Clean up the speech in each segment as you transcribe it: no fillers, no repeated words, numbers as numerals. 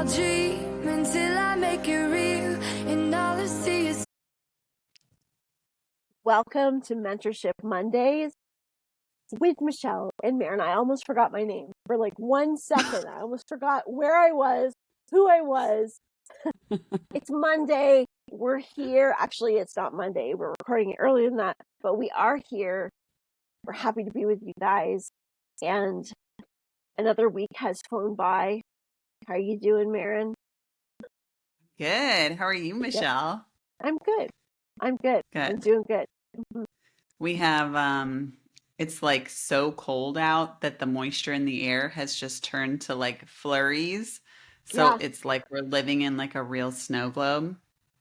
I'll dream until I make it real, and all I see is. Welcome to Mentorship Mondays with Michelle and Maren. I almost forgot my name for like 1 second. I almost forgot where I was, who I was. It's Monday. We're here. Actually, it's not Monday. We're recording it earlier than that, but we are here. We're happy to be with you guys. And another week has flown by. How are you doing, Maren? Good. How are you, Michelle? I'm good. I'm good. I'm Good. doing good. We have it's like so cold out that the moisture in the air has just turned to like flurries. So Yeah, it's like we're living in like a real snow globe.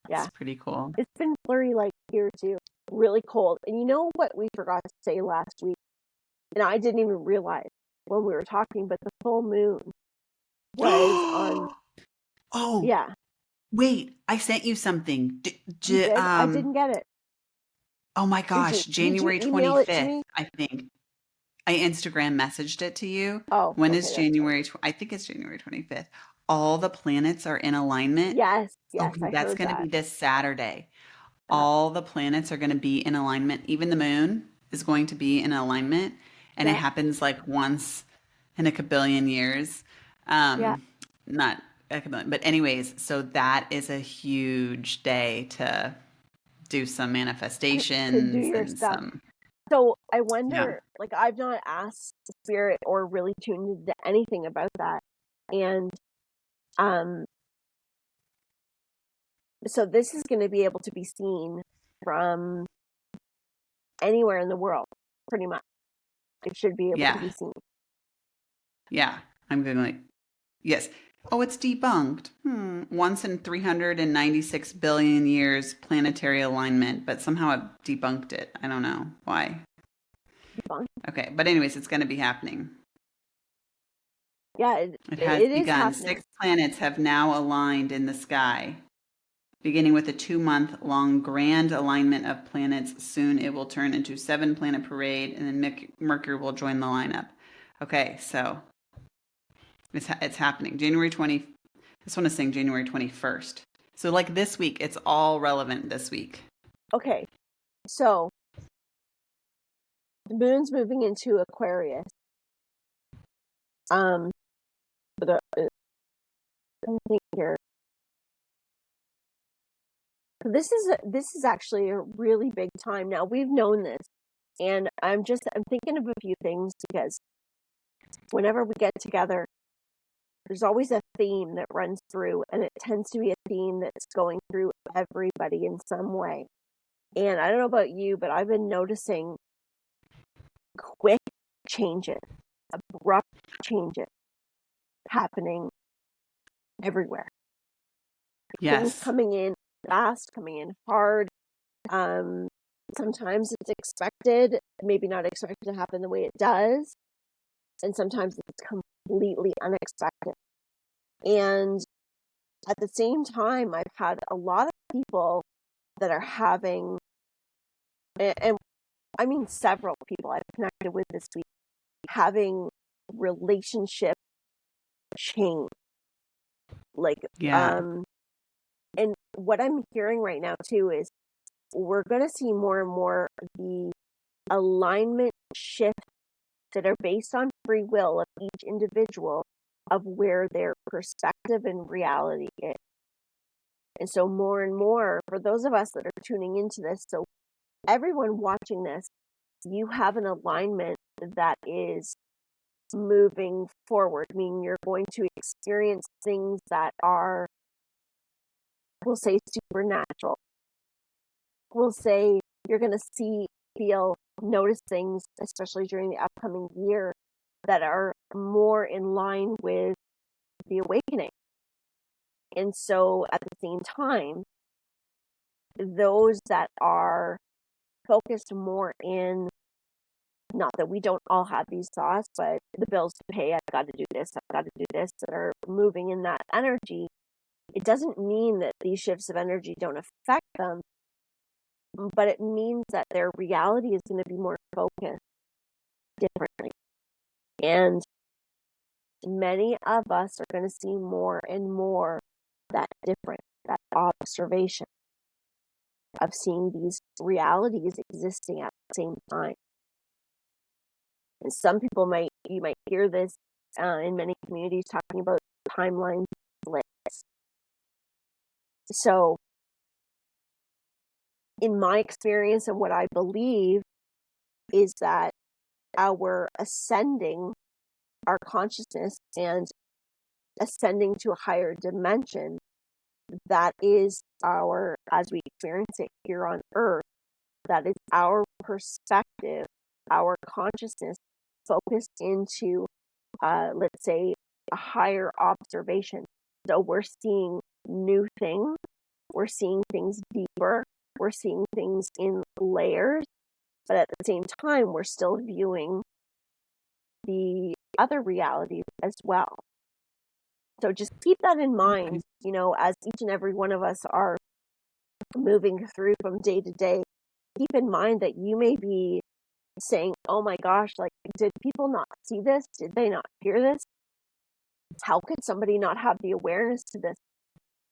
yeah. It's pretty cool. It's been flurry like here too. Really cold. And you know what we forgot to say last week? And I didn't even realize when we were talking, but the full moon was on. Oh, Yeah, wait, I sent you something. you did. I didn't get it. Oh my Did you? gosh, Did you January email it to 25th, me? I think. I Instagram messaged it to you. Oh, When okay, is that's right. I think it's January 25th. All the planets are in alignment. Yes, yes, Okay, I that's heard going to that. be this Saturday. Uh, All the planets are going to be in alignment. Even the moon is going to be in alignment. And it yeah, happens like once in a kabillion years. yeah. Not a kabillion, but anyways, so that is a huge day to do some To do manifestations your and stuff. some, So I yeah. wonder, like, I've not asked Spirit or really tuned into anything about that. And um, so this is going to be able to be seen from anywhere in the world, pretty much. It should be able to Yeah. be seen. Yeah. I'm going like, yes. Oh, it's debunked. Once in 396 billion years, planetary alignment, but somehow it debunked it. I don't know why. Fun. Okay, but anyways, it's going to be happening. Yeah, It has it is begun. happening. 6 planets have now aligned in the sky, beginning with a 2-month-long grand alignment of planets. Soon it will turn into 7-planet parade, and then Mercury will join the lineup. Okay, so it's happening. January 20. This one is saying January 21st. So like this week, it's all relevant this week. Okay, so the moon's moving into Aquarius. But let me think here. This is actually a really big time. Now we've known this, and I'm thinking of a few things because whenever we get together, there's always a theme that runs through, and it tends to be a theme that's going through everybody in some way. And I don't know about you, but I've been noticing quick changes, abrupt changes happening everywhere. Things Yes. coming in fast, coming in hard. Sometimes it's expected, maybe not expected to happen the way it does. And sometimes it's completely unexpected. And at the same time, I've had a lot of people that are having, and I mean several people I've connected with this week, having relationship change. Like, Yeah. and what I'm hearing right now too is we're going to see more and more the alignment shifts that are based on free will of each individual of where their perspective and reality is. And so more and more, for those of us that are tuning into this, so everyone watching this, you have an alignment that is moving forward, meaning you're going to experience things that are, we'll say, supernatural. We'll say you're going to see, feel, notice things, especially during the upcoming year, that are more in line with the awakening. And so at the same time, those that are focused more in, not that we don't all have these thoughts, but the bills to pay, I've got to do this, I've got to do this, that are moving in that energy, it doesn't mean that these shifts of energy don't affect them, but it means that their reality is going to be more focused differently. And many of us are going to see more and more that different, that observation of seeing these realities existing at the same time. And some people you might hear this in many communities talking about timeline splits. So, in my experience and what I believe is that our ascending our consciousness and ascending to a higher dimension, that is our, as we experience it here on earth, that is our perspective, our consciousness focused into, let's say, a higher observation. So we're seeing new things, we're seeing things deeper, we're seeing things in layers, but at the same time, we're still viewing the other realities as well. So just keep that in mind, as each and every one of us are moving through from day to day. Keep in mind that you may be saying, oh my gosh, like, did people not see this? Did they not hear this? How could somebody not have the awareness to this?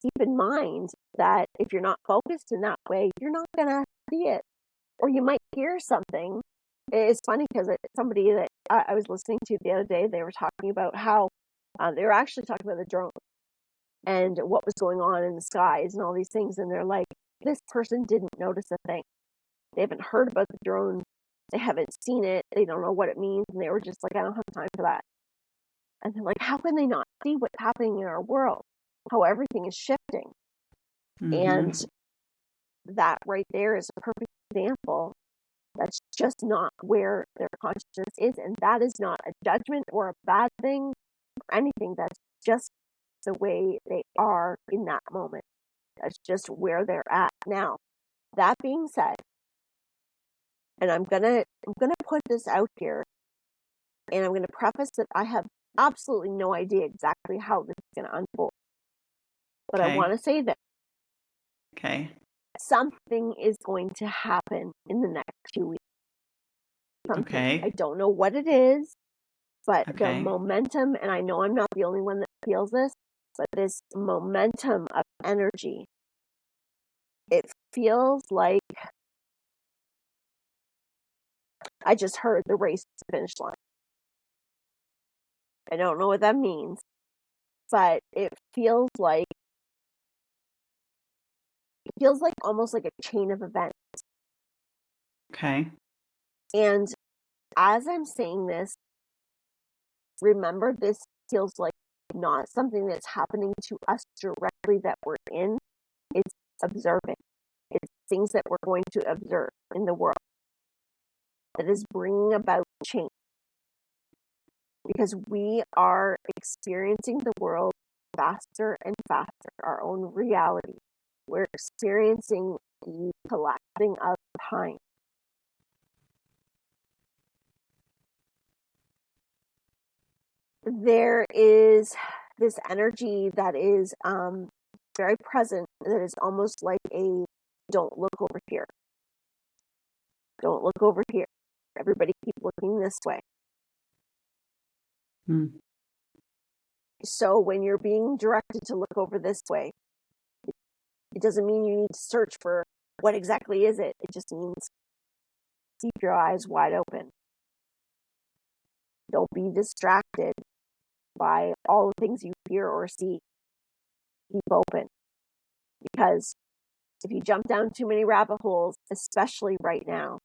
Keep in mind that if you're not focused in that way, you're not going to see it. Or you might hear something. It's funny because somebody that I was listening to the other day, they were talking about how they were actually talking about the drone and what was going on in the skies and all these things. And they're like, this person didn't notice a thing. They haven't heard about the drone. They haven't seen it. They don't know what it means. And they were just like, I don't have time for that. And they're like, how can they not see what's happening in our world? How everything is shifting. Mm-hmm. And that right there is a perfect example. That's just not where their consciousness is. And that is not a judgment or a bad thing or anything. That's just the way they are in that moment. That's just where they're at now. That being said, and I'm gonna put this out here, and I'm gonna preface that I have absolutely no idea exactly how this is gonna unfold. But I want to say that something is going to happen in the next 2 weeks. Something. I don't know what it is, but the momentum, and I know I'm not the only one that feels this, but this momentum of energy, it feels like I just heard the race to the finish line. I don't know what that means, but it feels like almost like a chain of events. Okay. And as I'm saying this, remember, this feels like not something that's happening to us directly that we're in. It's observing. It's things that we're going to observe in the world that is bringing about change. Because we are experiencing the world faster and faster, our own reality. We're experiencing the collapsing of time. There is this energy that is very present, that is almost like a don't look over here. Don't look over here. Everybody keep looking this way. So when you're being directed to look over this way, it doesn't mean you need to search for what exactly is it. It just means keep your eyes wide open. Don't be distracted by all the things you hear or see. Keep open. Because if you jump down too many rabbit holes, especially right now,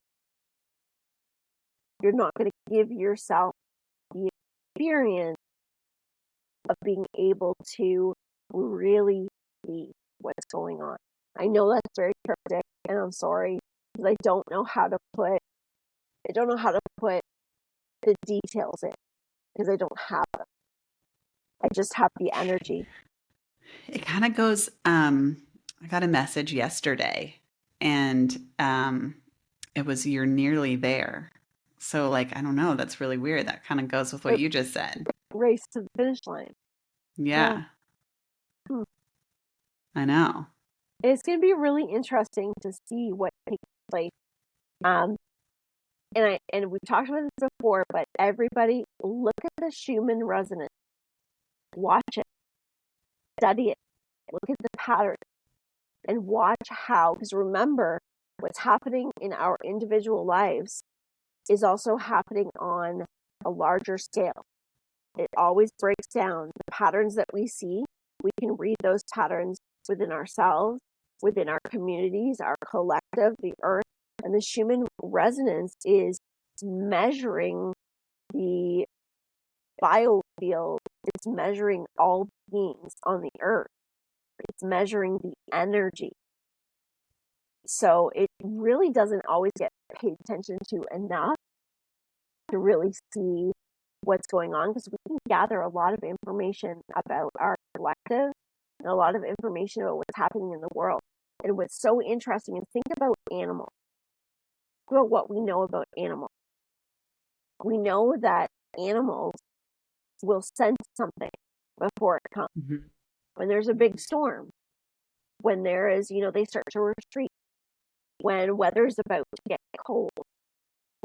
you're not going to give yourself the experience of being able to really see what's going on. I know that's very cryptic, and I'm sorry, because I don't know how to put the details in, because I don't have them. I just have the energy. It kind of goes, I got a message yesterday, and it was, you're nearly there. So, like, I don't know, that's really weird. That kind of goes with what you just said. Race to the finish line. Yeah. I know. It's going to be really interesting to see what takes place. And we've talked about this before, but everybody look at the Schumann resonance. Watch it, study it, look at the pattern, and watch how, because remember, what's happening in our individual lives is also happening on a larger scale. It always breaks down the patterns that we see. We can read those patterns within ourselves, within our communities, our collective, the earth. And the Schumann resonance is measuring the biofield. It's measuring all beings on the earth. It's measuring the energy. So it really doesn't always get paid attention to enough to really see what's going on, because we can gather a lot of information about our collective and a lot of information about what's happening in the world. And what's so interesting is think about animals. Think about what we know about animals. We know that animals will sense something before it comes. Mm-hmm. When there's a big storm, when there is, they start to retreat. When weather's about to get cold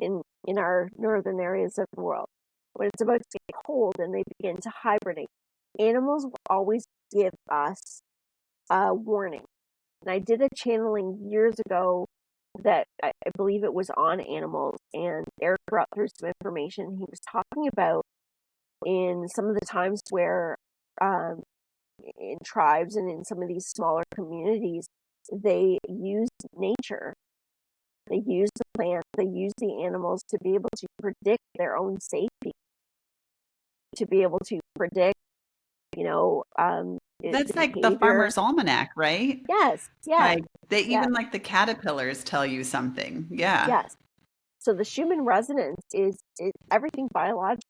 in our northern areas of the world, when it's about to get cold and they begin to hibernate, animals will always give us a warning. And I did a channeling years ago that I believe it was on animals, and Eric brought through some information. He was talking about in some of the times where in tribes and in some of these smaller communities, they use nature. They use the plants, they use the animals to be able to predict their own safety, to be able to predict, That's the like the behavior. Farmer's Almanac, right? Yes, yes, Like they yes, even like the caterpillars tell you something. Yeah. yes. So the Schumann resonance is everything biological.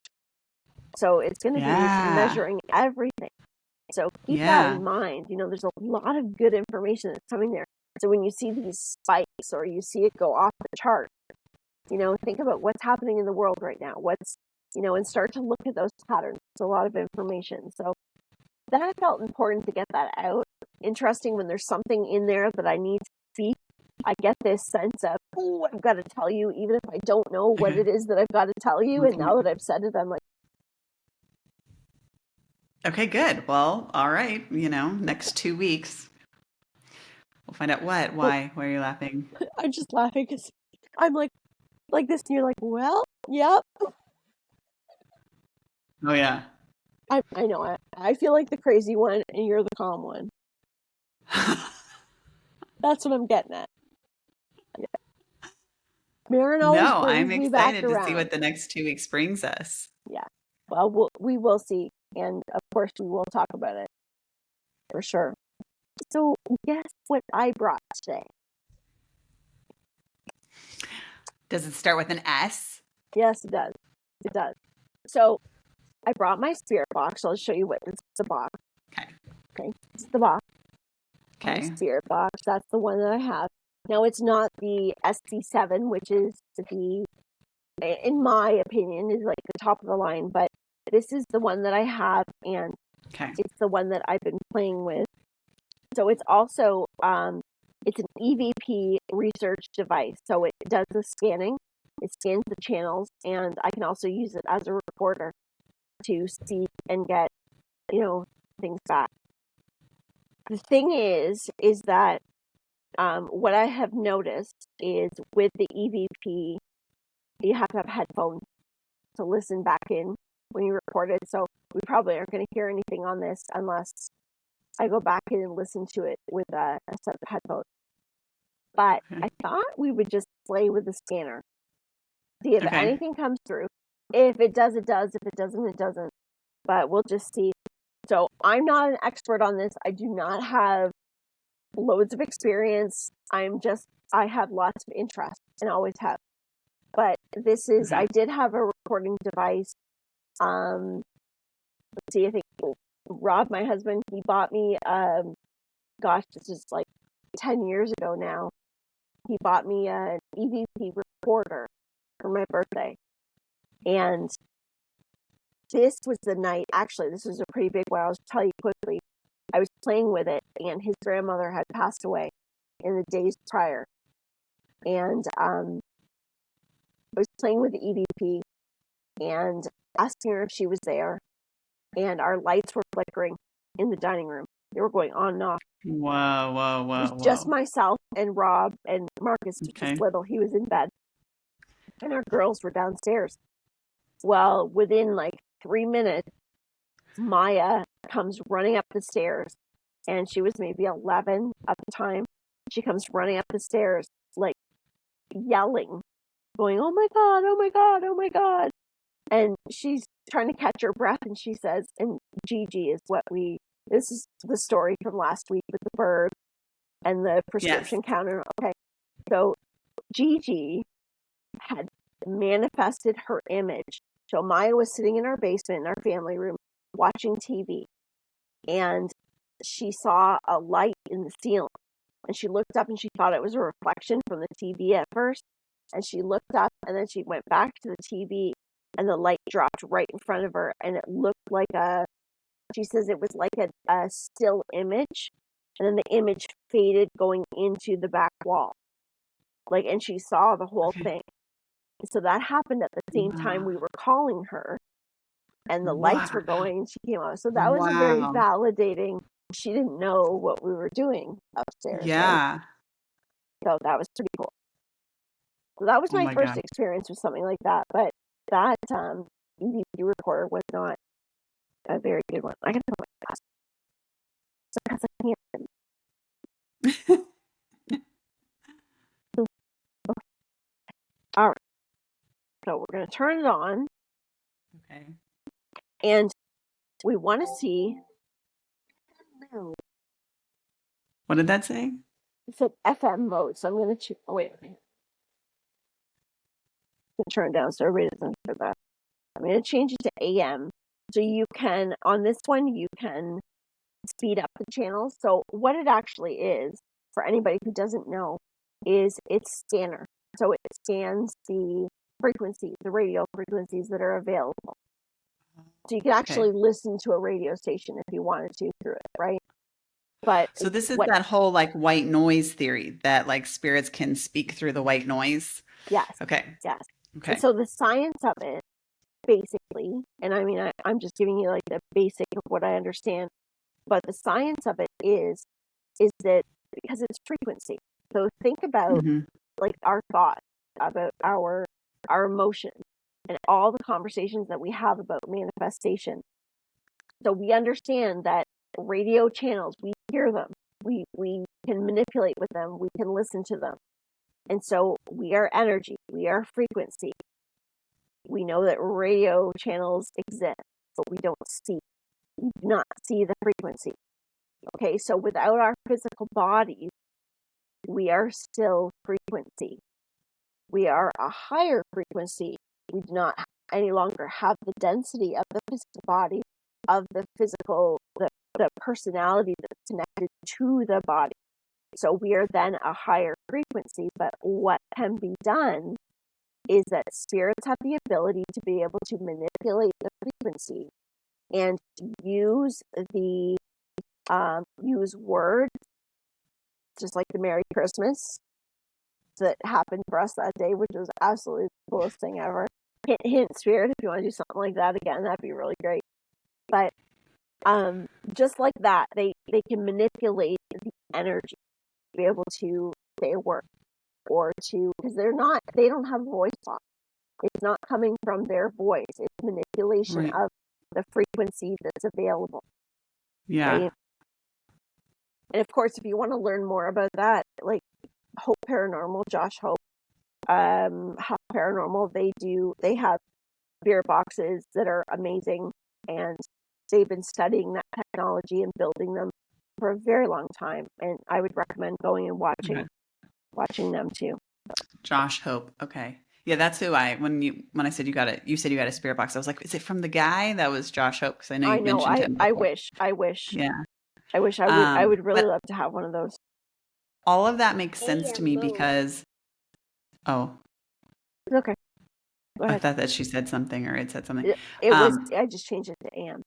So it's going to be Yeah. measuring everything. So keep that Yeah. in mind. There's a lot of good information that's coming there. So when you see these spikes or you see it go off the chart, think about what's happening in the world right now. And start to look at those patterns. It's a lot of information. So that felt important to get that out. Interesting when there's something in there that I need to speak. I get this sense of, oh, I've got to tell you, even if I don't know what Okay. it is that I've got to tell you. And now that I've said it, I'm like, Okay, good. Well, all right. Next 2 weeks, we'll find out what. Why? Why are you laughing? I'm just laughing because I'm like this. And you're like, well, yep. Oh, yeah. I know. I feel like the crazy one, and you're the calm one. That's what I'm getting at. Yeah. Maren always No, brings I'm me back excited to see around. what the next 2 weeks brings us. Yeah. Well, we will see, and of course we will talk about it for sure. So guess what I brought today? Does it start with an S? Yes, it does. It does. So I brought my spirit box. I'll show you what this is the box. Okay. Okay, this is the box. My Okay. spirit box. That's the one that I have. Now it's not the SC7, which is in my opinion, is like the top of the line, but this is the one that I have, and Okay. it's the one that I've been playing with. So it's also it's an EVP research device. So it does the scanning, it scans the channels, and I can also use it as a recorder to see and get things back. The thing is that what I have noticed is with the EVP, you have to have headphones to listen back in when you record it. So we probably aren't going to hear anything on this unless I go back in and listen to it with a set of headphones. But I thought we would just play with the scanner, see if Okay. anything comes through. If it does, it does. If it doesn't, it doesn't. But we'll just see. So I'm not an expert on this. I do not have loads of experience. I have lots of interest and always have. But this is, Okay. I did have a recording device. Let's see, I think Rob, my husband, he bought me, gosh, this is like 10 years ago now. He bought me an EVP recorder for my birthday. And this was the night, actually, this was a pretty big one. I'll just tell you quickly. I was playing with it, and his grandmother had passed away in the days prior. And I was playing with the EVP and asking her if she was there. and our lights were flickering in the dining room. They were going on and off. Whoa, whoa, It whoa, was just whoa. myself and Rob and Marcus, Okay. just little. He was in bed, and our girls were downstairs. Well, within like 3 minutes, Maya comes running up the stairs, and she was maybe 11 at the time. She comes running up the stairs, like yelling, going, "Oh my God, oh my God, oh my God." And she's trying to catch her breath, and she says, and Gigi is this is the story from last week with the bird and the Yes. prescription counter. Okay. So Gigi had manifested her image. So Maya was sitting in our basement in our family room watching TV, and she saw a light in the ceiling, and she looked up and she thought it was a reflection from the TV at first, and she looked up and then she went back to the TV, and the light dropped right in front of her, and it looked like she says it was like a still image, and then the image faded going into the back wall, and she saw the whole Okay. thing. So that happened at the same time Wow. we were calling her, and the lights were Wow. going, and she came out. So that was a very Wow. validating. She didn't know what we were doing upstairs, right? Yeah. So that was pretty cool. So that was Oh my my first God. experience with something like that. But that EVP recorder was not a very good one. I can put my glasses because I can't. All right. So we're going to turn it on, Okay. and we want to see. What did that say? It said FM mode, so I'm going to choose. Oh, wait a minute. Turn it down so everybody doesn't hear that. I'm going to change it to AM. So you can, on this one, you can speed up the channels. So what it actually is, for anybody who doesn't know, is it's scanner. So it scans the frequencies, the radio frequencies that are available. So you can actually listen to a radio station if you wanted to through it, right? But So this is that whole like white noise theory that like spirits can speak through the white noise. Yes. Okay. Yes. Okay. And so the science of it, basically, and I mean, I'm just giving you like the basic of what I understand, but the science of it is that because it's frequency. So think about Mm-hmm. like our thoughts, about our emotions, and all the conversations that we have about manifestation. So we understand that radio channels, we hear them, we can manipulate with them, we can listen to them. And so we are energy, we are frequency. We know that radio channels exist, but we don't see. We do not see the frequency. Okay, so without our physical bodies, we are still frequency. We are a higher frequency. We do not any longer have the density of the physical body, of the physical, the personality that's connected to the body. So we are then a higher frequency, but what can be done is that spirits have the ability to be able to manipulate the frequency and use use words, just like the Merry Christmas that happened for us that day, which was absolutely the coolest thing ever. Hint, spirit, if you want to do something like that again, that'd be really great. But just like that, they can manipulate the energy to be able to say a word or to, because they don't have a voice box. It's not coming from their voice. It's manipulation Right. of the frequency that's available. Yeah. Right? And of course, if you want to learn more about that, like Hope Paranormal, Josh Hope, How Paranormal, they have spirit boxes that are amazing, and they've been studying that technology and building them for a very long time. And I would recommend going and watching them too. Josh Hope. Okay. Yeah, that's who when I said you said you got a spirit box. I was like, is it from the guy that was Josh Hope? Because I know I you've know. mentioned him I before. wish. Yeah. I would really But love to have one of those. all of that makes sense to me because It's okay. Go I ahead. thought that she said something or it said something. It was. I just changed it to AM.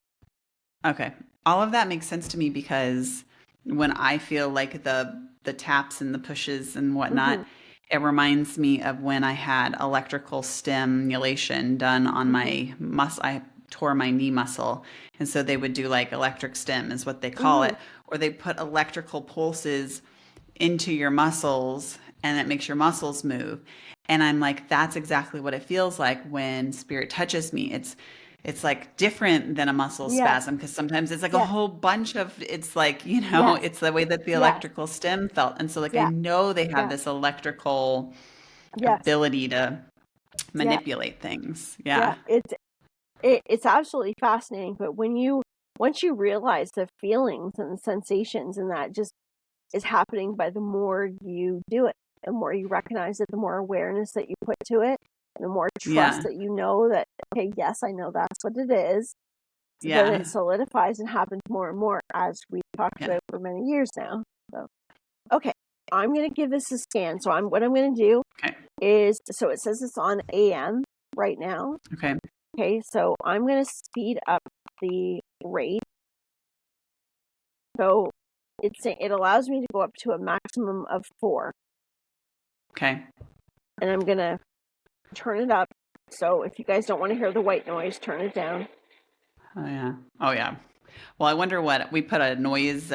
Okay. All of that makes sense to me because when I feel like the taps and the pushes and whatnot, it reminds me of when I had electrical stimulation done on my muscle. I tore my knee muscle. And so they would do like electric stim is what they call Mm-hmm. it, or they put electrical pulses into your muscles and it makes your muscles move. And I'm like, that's exactly what it feels like when spirit touches me. It's like different than a muscle Yes. spasm because sometimes it's like a Yes. whole bunch of it's like, you know, Yes. it's the way that the Yes. electrical stim felt. And so like I Yes. know they have Yes. this electrical Yes. ability to Yeah. manipulate things. Yeah. Yeah. It's absolutely fascinating. But once you realize the feelings and the sensations, and that just is happening by the more you do it, the more you recognize it, the more awareness that you put to it, the more trust Yeah. that you know that, okay, yes, I know that's what it is. So then Yeah. it solidifies and happens more and more as we've talked Yeah. about for many years now. So, okay, I'm going to give this a scan. So what I'm going to do Okay. is, so it says it's on AM right now. Okay. Okay, so I'm going to speed up the rate. So it allows me to go up to a maximum of 4. Okay. And I'm going to turn it up. So if you guys don't want to hear the white noise, turn it down. Oh yeah. Oh yeah. Well, I wonder what we put a noise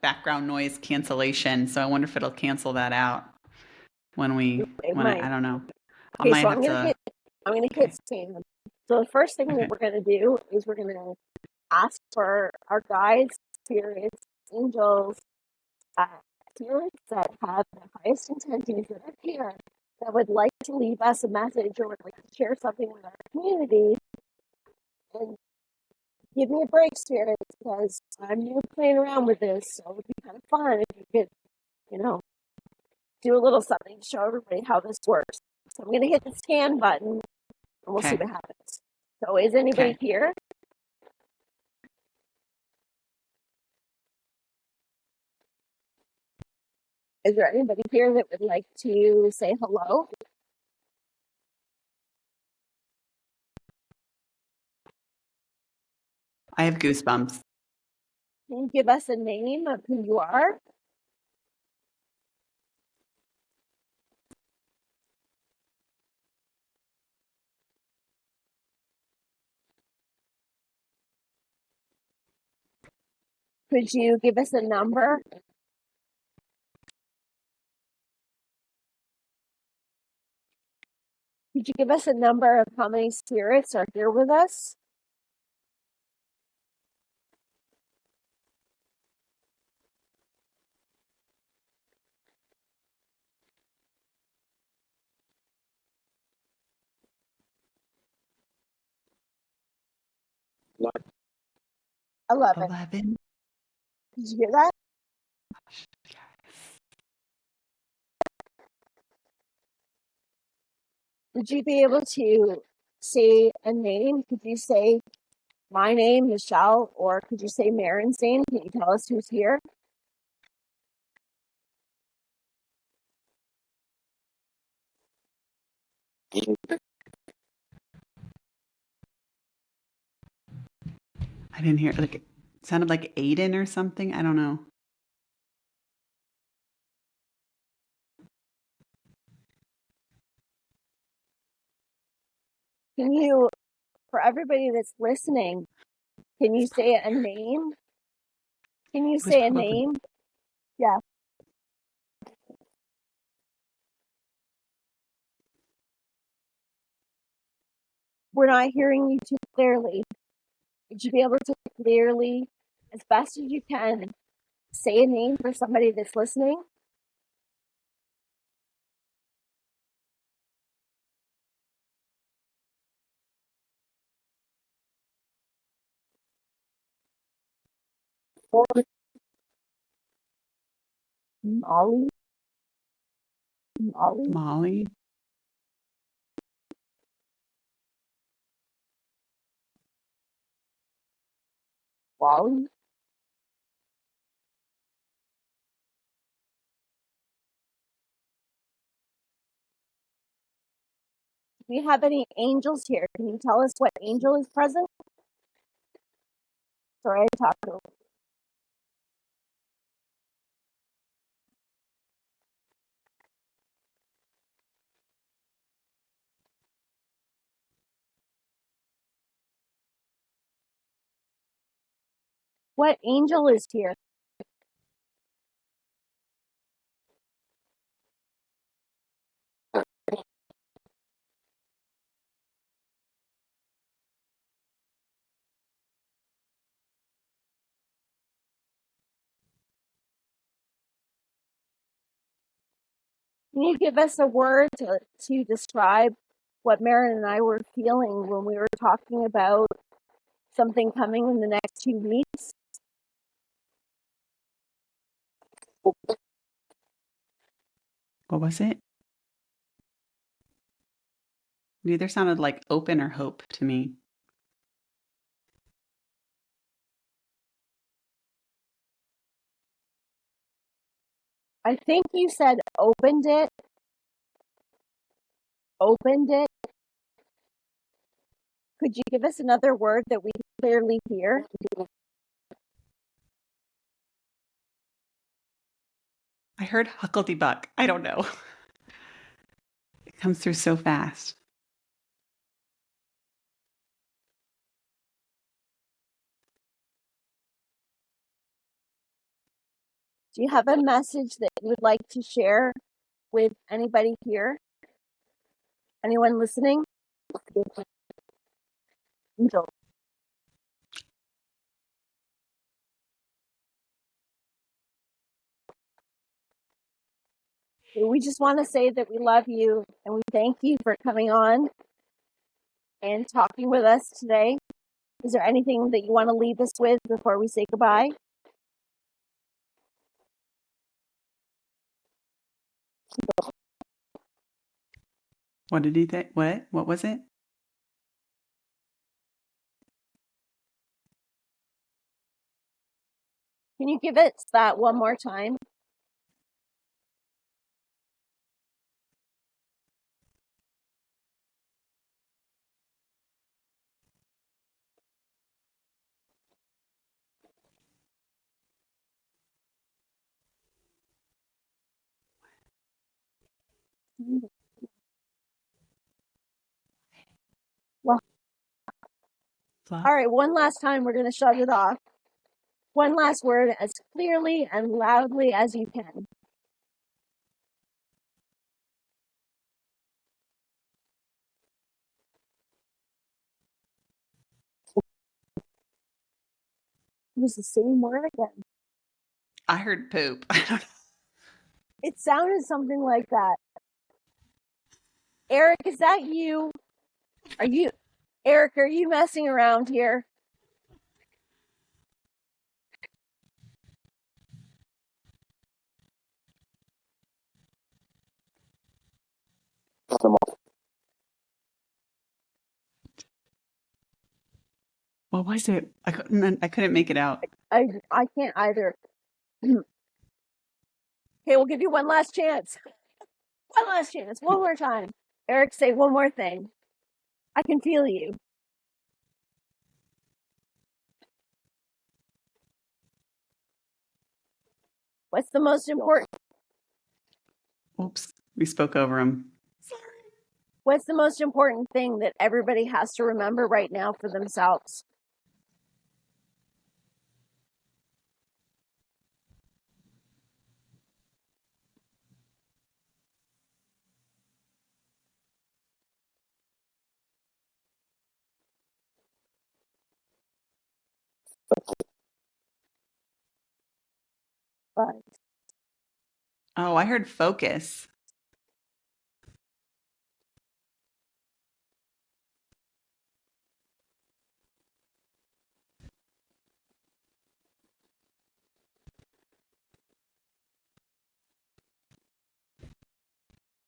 background noise cancellation. So I wonder if it'll cancel that out It when might. I don't know. I Okay, might so have to. I'm gonna hit Okay. scan. So the first thing that Okay. we're gonna do is we're gonna ask for our guides, spirits, angels, uh, spirits that have the highest intentions that are here, that would like to leave us a message or would like to share something with our community. And give me a break, spirits, because I'm new playing around with this, so it would be kind of fun if you could, you know, do a little something to show everybody how this works. So I'm going to hit the scan button and we'll see Okay. what happens. So is anybody Okay. here? Is there anybody here that would like to say hello? I have goosebumps. Can you give us a name of who you are? Could you give us a number? Could you give us a number of how many spirits are here with us? Like 11. 11. Did you hear that? Would you be able to say a name? Could you say my name, Michelle, or could you say Maren's name? Can you tell us who's here? I didn't hear like it sounded like Aiden or something. I don't know. Can you, for everybody that's listening, can you say a name? Can you It was say a probably name? Yeah. We're not hearing you too clearly. Would you be able to clearly, as best as you can, say a name for somebody that's listening? Molly, Molly, Molly. Wally. Do we have any angels here? Can you tell us what angel is present? Sorry, I talked over. What angel is here? Can you give us a word to describe what Maren and I were feeling when we were talking about something coming in the next 2 weeks? What was it? It either sounded like open or hope to me. I think you said opened it. Opened it. Could you give us another word that we clearly hear? I heard huckledybuck. I don't know. It comes through so fast. Do you have a message that you would like to share with anybody here? Anyone listening? No. We just want to say that we love you and we thank you for coming on and talking with us today. Is there anything that you want to leave us with before we say goodbye? What did he think? What was it? Can you give us that one more time? Well, Fluff? all right, one last time, we're going to shut it off. One last word as clearly and loudly as you can. It was the same word again. I heard poop. I don't know. It sounded something like that. Eric, is that you? Eric, are you messing around here? What was it? I couldn't make it out. I can't either. Okay, we'll give you one last chance. One last chance. One more time. Eric, say one more thing. I can feel you. What's the most important? Oops. We spoke over him. What's the most important thing that everybody has to remember right now for themselves? But Oh, I heard focus.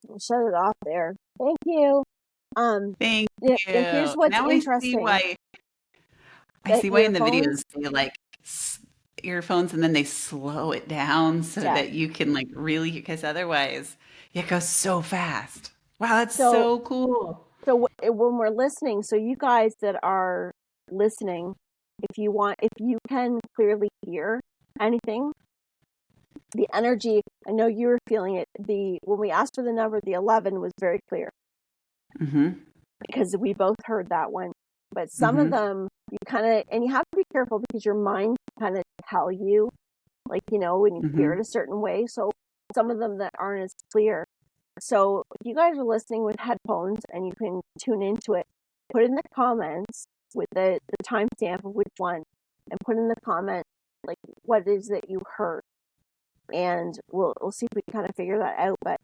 we'll shut it off there. Thank you. Thank Yeah, you. and here's what's Now interesting. I see why in the Earphones? videos they like earphones and then they slow it down so Yeah. that you can like really, because otherwise it goes so fast. Wow, that's So- so cool. So when we're listening, so you guys that are listening, if you can clearly hear anything, the energy, I know you were feeling it. When we asked for the number, the 11 was very clear Hmm. because we both heard that one. But some of Mm-hmm. them, you kind of, and you have to be careful because your mind kind of tell you, like, when you hear Mm-hmm. it a certain way. So some of them that aren't as clear. So if you guys are listening with headphones and you can tune into it, put in the comments with the timestamp of which one, and put in the comment like what is it you heard, and we'll see if we can kind of figure that out. But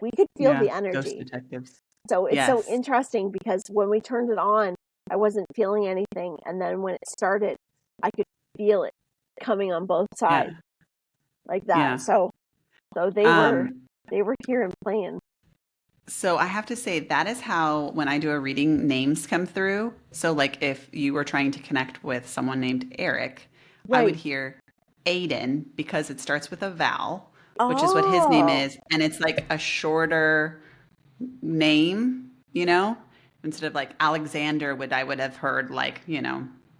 we could feel Yeah. the Ghost energy. detectives. So it's so Yes. interesting because when we turned it on, I wasn't feeling anything, and then when it started, I could feel it coming on both Yeah. sides like that. Yeah. So they were Um, here and playing. so I have to say that is how when I do a reading, names come through. So like if you were trying to connect with someone named Eric, I would Right. hear Aiden because it starts with a vowel, which is what his name Oh, is, and it's like a shorter name, instead of like Alexander I would have heard like,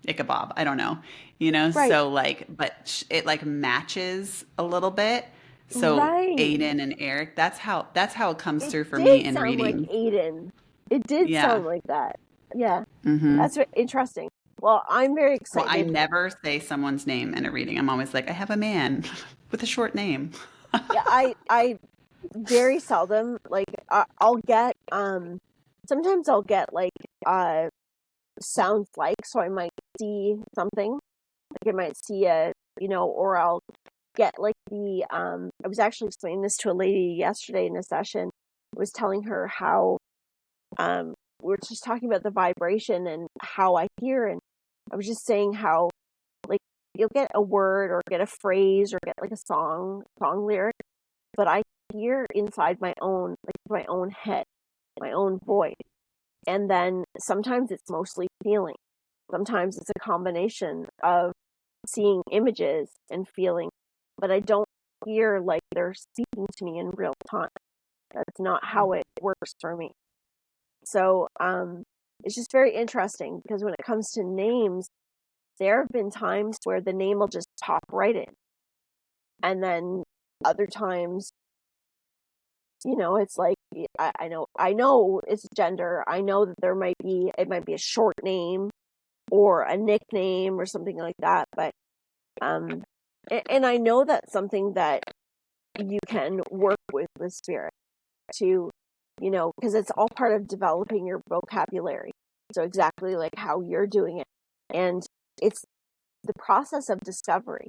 Ichabod. I don't know, right. so like, but it like matches a little bit. So Right. Aiden and Eric, that's how it comes It through for me did in sound like reading. Aiden. It did Yeah. sound like that. Yeah. Hmm. That's interesting. Well, I'm very Well, I excited. never say someone's name in a reading. I'm always like, I have a man with a short name. Yeah, I very seldom like I'll get sometimes I'll get like uh sounds like, so I might see something, like I might see or I'll get like I was actually explaining this to a lady yesterday in a session. I was telling her how we were just talking about the vibration and how I hear, and I was just saying how like you'll get a word or get a phrase or get like a song lyric, but I hear inside my own head, my own voice. And then sometimes it's mostly feeling. Sometimes it's a combination of seeing images and feeling, but I don't hear like they're speaking to me in real time. That's not how it works for me. So it's just very interesting because when it comes to names, there have been times where the name will just pop right in. And then other times, it's like I know it's gender. I know that it might be a short name or a nickname or something like that. But um, and I know that's something that you can work with spirit to, because it's all part of developing your vocabulary. So exactly like how you're doing it, and it's the process of discovery.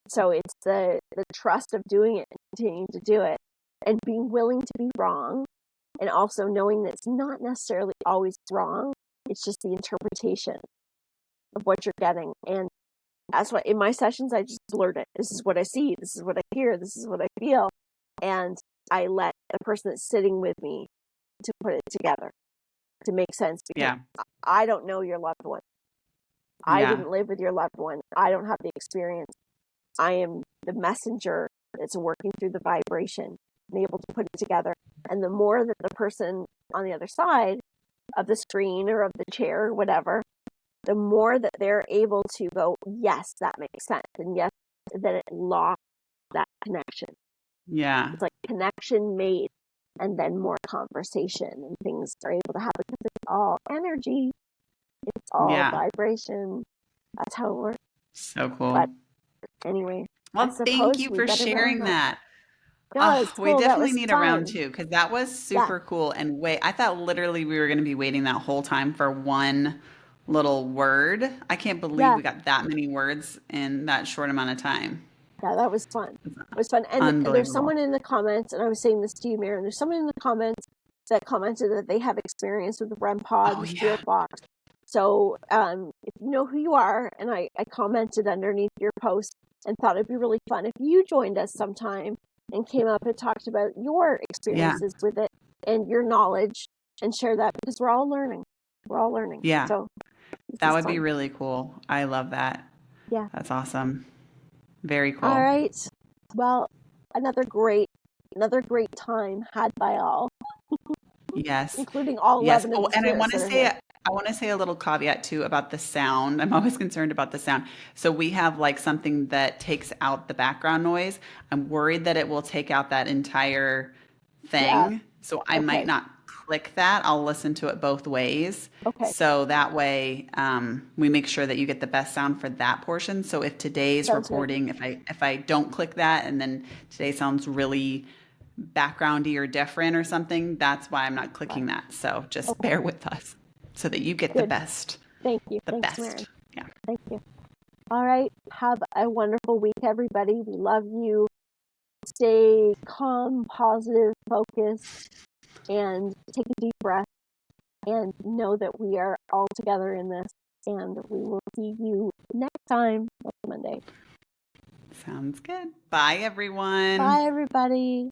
So it's the trust of doing it and continuing to do it and being willing to be wrong, and also knowing that it's not necessarily always wrong. It's just the interpretation of what you're getting. And that's why in my sessions, I just blurt it. This is what I see. This is what I hear. This is what I feel. And I let the person that's sitting with me to put it together to make sense, because Yeah. I don't know your loved one. I Yeah. didn't live with your loved one. I don't have the experience. I am the messenger that's working through the vibration and able to put it together. And the more that the person on the other side of the screen or of the chair or whatever, the more that they're able to go, yes, that makes sense. And yes, then it locks that connection. Yeah. It's like connection made, and then more conversation and things are able to happen because it's all energy. It's all Yeah. vibration. That's how it works. So But cool. anyway, I Well, thank suppose you we for better wrap sharing up. that. No, Oh, it's we cool. That definitely was need a round fun. two because that was Yeah. super cool. And wait, I thought literally we were going to be waiting that whole time for one little word. I can't believe Yeah. we got that many words in that short amount of time. Yeah, that was fun. It was fun. And there's Unbelievable. someone in the comments, and I was saying this to you, Maren, there's someone in the comments that commented that they have experience with the REM pod, Oh, the yeah. spirit box. So if you know who you are, and I commented underneath your post and thought it'd be really fun if you joined us sometime and came up and talked about your Yeah. experiences with it and your knowledge, and share that, because we're all learning. We're all learning. Yeah. So this That is would be fun. really cool. I love that. Yeah. That's awesome. Very All cool. right. Well, another great time had by all, Yes. including all Yes. 11 of Oh, the and I spirits want to that are say here. I want to say a little caveat too about the sound. I'm always concerned about the sound. So we have like something that takes out the background noise. I'm worried that it will take out that entire Yeah. thing. So I might Okay. not click that, I'll listen to it both ways. Okay. So that way, we make sure that you get the best sound for that portion. So if today's Sounds good. recording, if I don't click that and then today sounds really backgroundy or different or something, that's why I'm not clicking that. So just bear with us so that you get the Good. best. Thank you. The Thanks, best. Maren. Yeah. Thank you. All right. Have a wonderful week, everybody. We love you. Stay calm, positive, focused, and take a deep breath and know that we are all together in this. And we will see you next time, next Monday. Sounds good. Bye, everyone. Bye, everybody.